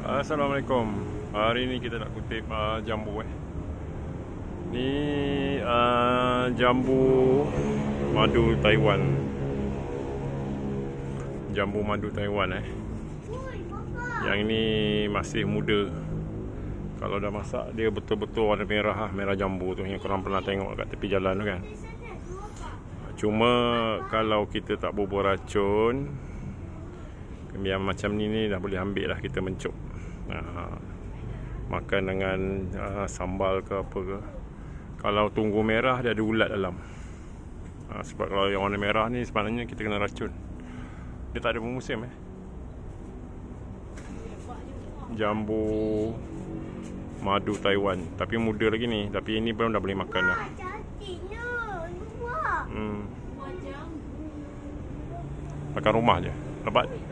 Assalamualaikum. Hari ni kita nak kutip jambu Ni jambu madu Taiwan. Jambu madu Taiwan Yang ni masih muda. Kalau dah masak dia betul-betul warna merah merah jambu tu yang korang pernah tengok kat tepi jalan tu kan. Cuma kalau kita tak bubur racun, yang macam ni dah boleh ambil lah, kita mencuk. Makan dengan sambal ke apa ke. Kalau tunggu merah dia ada ulat dalam. Sebab kalau yang warna merah ni sebenarnya kita kena racun. Dia tak ada bermusim Jambu madu Taiwan, tapi muda lagi ni. Tapi ini belum dah boleh makan dah. Makan rumah je. Dapat.